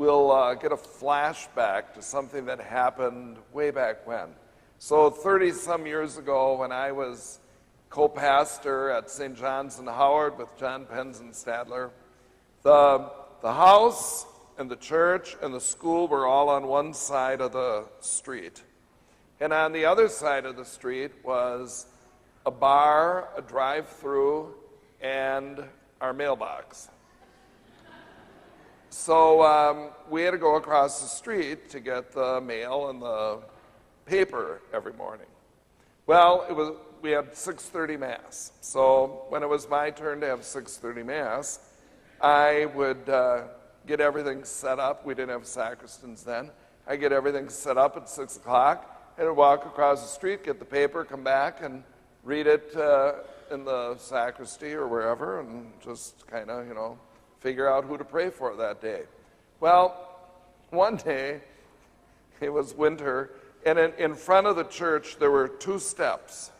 we'll get a flashback to something that happened way back when. So 30-some years ago, when I was co-pastor at St. John's in Howard with John Penzenstadler, the house and the church and the school were all on one side of the street. And on the other side of the street was a bar, a drive-through, and our mailbox. So we had to go across the street to get the mail and the paper every morning. Well, we had 6:30 Mass. So when it was my turn to have 6:30 Mass, I would get everything set up. We didn't have sacristans then. I'd get everything set up at 6 o'clock, and I'd walk across the street, get the paper, come back, and read it in the sacristy or wherever, and just kind of, figure out who to pray for that day. Well, one day, it was winter, and in front of the church, there were 2 steps.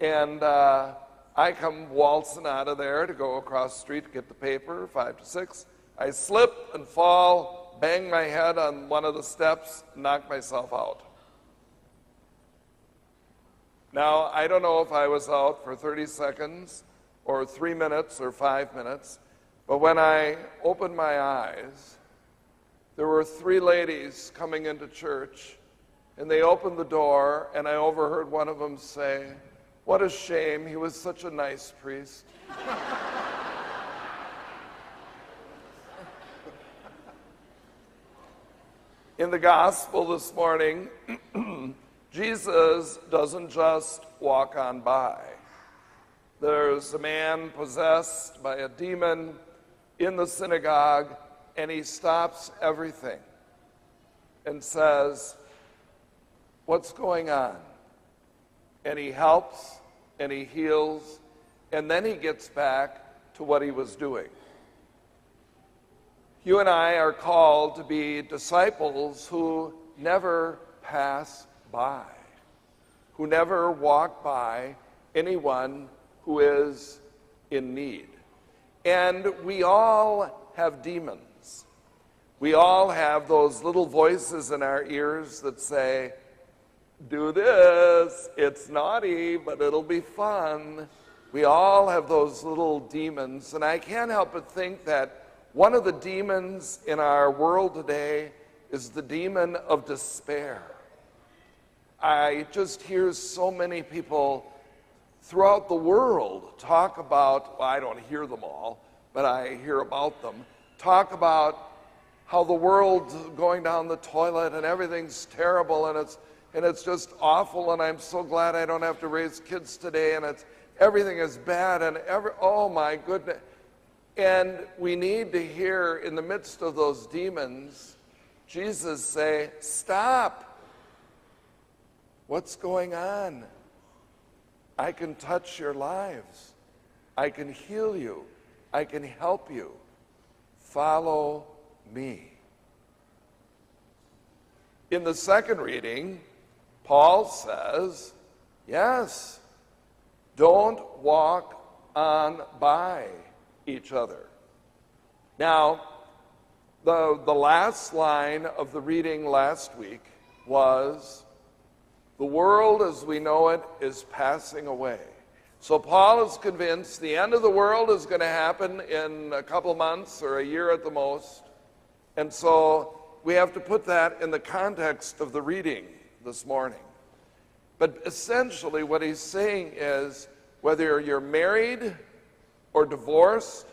And I come waltzing out of there to go across the street to get the paper, 5 to 6. I slip and fall, bang my head on one of the steps, knock myself out. Now, I don't know if I was out for 30 seconds or 3 minutes or 5 minutes, but when I opened my eyes, there were 3 ladies coming into church, and they opened the door, and I overheard one of them say, "What a shame, he was such a nice priest." In the gospel this morning, Jesus doesn't just walk on by. There's a man possessed by a demon in the synagogue, and he stops everything and says, "What's going on?" And he helps, and he heals, and then he gets back to what he was doing. You and I are called to be disciples who never pass by, who never walk by anyone who is in need. And we all have demons. We all have those little voices in our ears that say, "Do this, it's naughty, but it'll be fun." We all have those little demons, and I can't help but think that one of the demons in our world today is the demon of despair. I just hear so many people throughout the world talk about, well, I don't hear them all, but I hear about them, talk about how the world's going down the toilet and everything's terrible and it's just awful, and I'm so glad I don't have to raise kids today, and everything is bad, and oh my goodness. And we need to hear, in the midst of those demons, Jesus say, "Stop. What's going on? I can touch your lives. I can heal you. I can help you. Follow me." In the second reading, Paul says, yes, don't walk on by each other. Now, the last line of the reading last week was, "The world as we know it is passing away." So Paul is convinced the end of the world is going to happen in a couple months or a year at the most. And so we have to put that in the context of the reading this morning. But essentially what he's saying is, whether you're married or divorced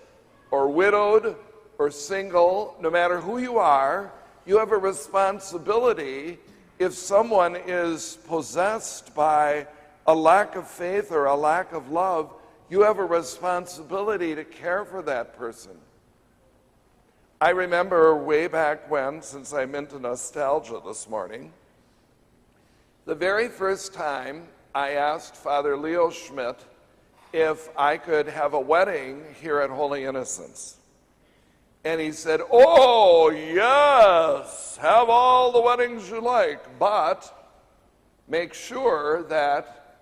or widowed or single, no matter who you are, you have a responsibility. If someone is possessed by a lack of faith or a lack of love, you have a responsibility to care for that person. I remember way back when, since I'm into nostalgia this morning, the very first time I asked Father Leo Schmidt if I could have a wedding here at Holy Innocents. And he said, "Oh, yes, have all the weddings you like, but make sure that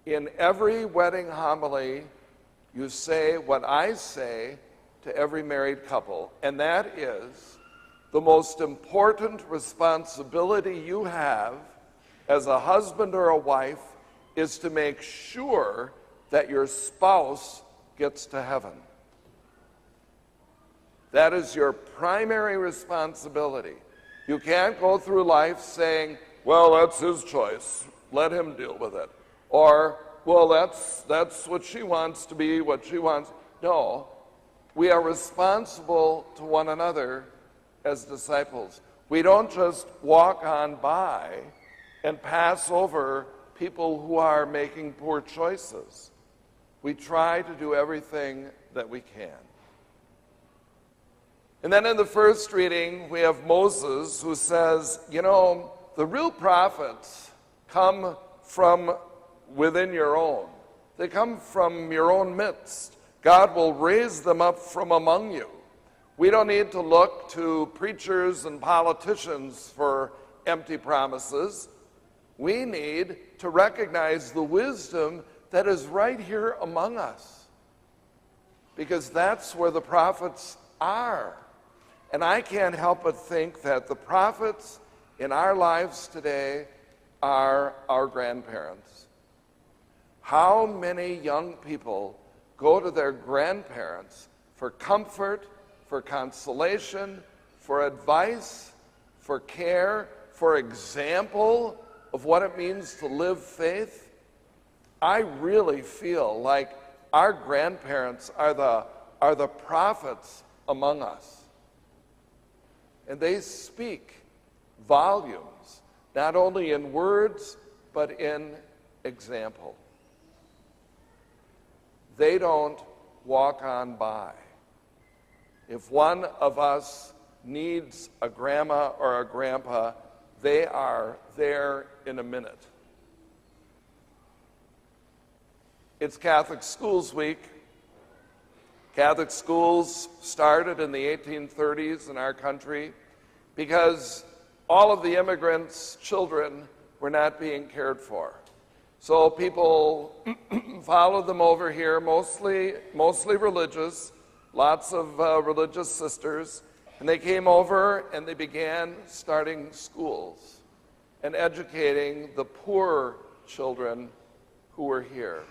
in every wedding homily you say what I say to every married couple, and that is the most important responsibility you have as a husband or a wife is to make sure that your spouse gets to heaven. That is your primary responsibility. You can't go through life saying, well, that's his choice. Let him deal with it. Or, well, that's what she wants to be, what she wants. No, we are responsible to one another as disciples. We don't just walk on by and pass over people who are making poor choices. We try to do everything that we can. And then in the first reading, we have Moses who says, the real prophets come from within your own. They come from your own midst. God will raise them up from among you. We don't need to look to preachers and politicians for empty promises. We need to recognize the wisdom that is right here among us, because that's where the prophets are. And I can't help but think that the prophets in our lives today are our grandparents. How many young people go to their grandparents for comfort, for consolation, for advice, for care, for example of what it means to live faith? I really feel like our grandparents are the prophets among us. And they speak volumes, not only in words, but in example. They don't walk on by. If one of us needs a grandma or a grandpa, they are there in a minute. It's Catholic Schools Week. Catholic schools started in the 1830s in our country because all of the immigrants' children were not being cared for. So people followed them over here, mostly religious, lots of religious sisters, and they came over and they began starting schools and educating the poor children who were here.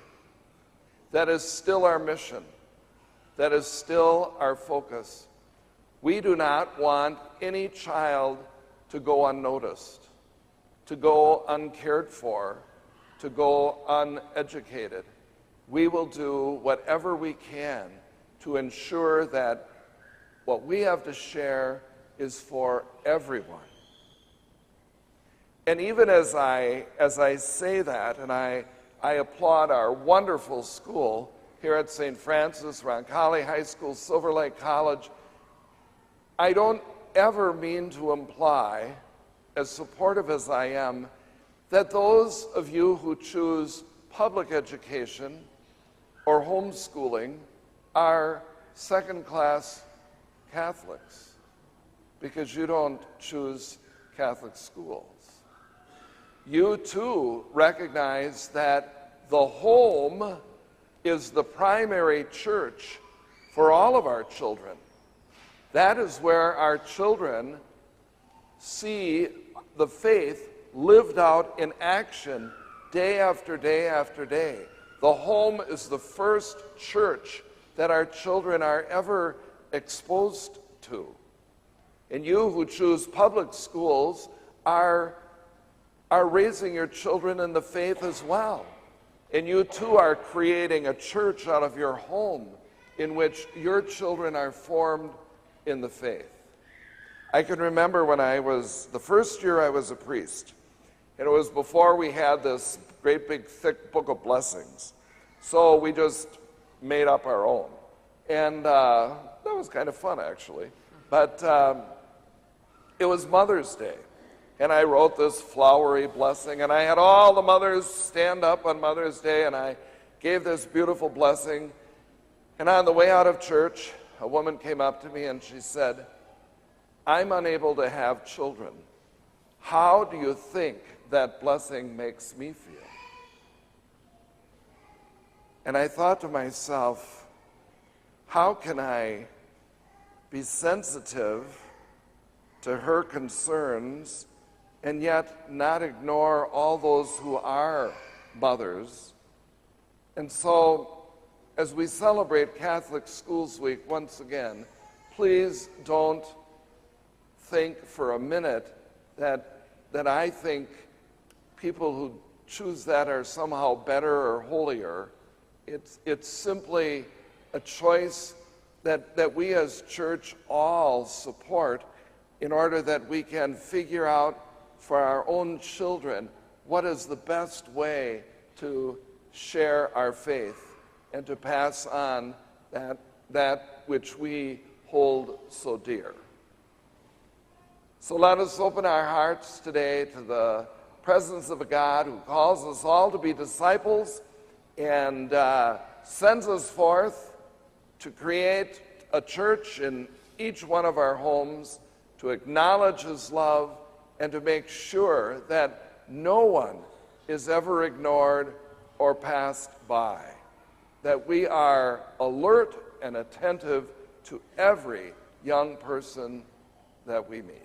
That is still our mission. That is still our focus. We do not want any child to go unnoticed, to go uncared for, to go uneducated. We will do whatever we can to ensure that what we have to share is for everyone. And even as I say that, and I applaud our wonderful school here at St. Francis, Roncalli High School, Silver Lake College, I don't ever mean to imply, as supportive as I am, that those of you who choose public education or homeschooling are second-class Catholics because you don't choose Catholic schools. You too recognize that the home is the primary church for all of our children. That is where our children see the faith lived out in action day after day after day. The home is the first church that our children are ever exposed to. And you who choose public schools are raising your children in the faith as well. And you too are creating a church out of your home in which your children are formed in the faith. I can remember when the first year I was a priest, and it was before we had this great big thick book of blessings. So we just made up our own. And that was kind of fun, actually. But it was Mother's Day. And I wrote this flowery blessing, and I had all the mothers stand up on Mother's Day, and I gave this beautiful blessing. And on the way out of church, a woman came up to me and she said, "I'm unable to have children. How do you think that blessing makes me feel?" And I thought to myself, how can I be sensitive to her concerns, and yet not ignore all those who are mothers. And so, as we celebrate Catholic Schools Week once again, please don't think for a minute that I think people who choose that are somehow better or holier. It's simply a choice that we as church all support in order that we can figure out for our own children what is the best way to share our faith and to pass on that which we hold so dear. So let us open our hearts today to the presence of a God who calls us all to be disciples and sends us forth to create a church in each one of our homes, to acknowledge his love, and to make sure that no one is ever ignored or passed by, that we are alert and attentive to every young person that we meet.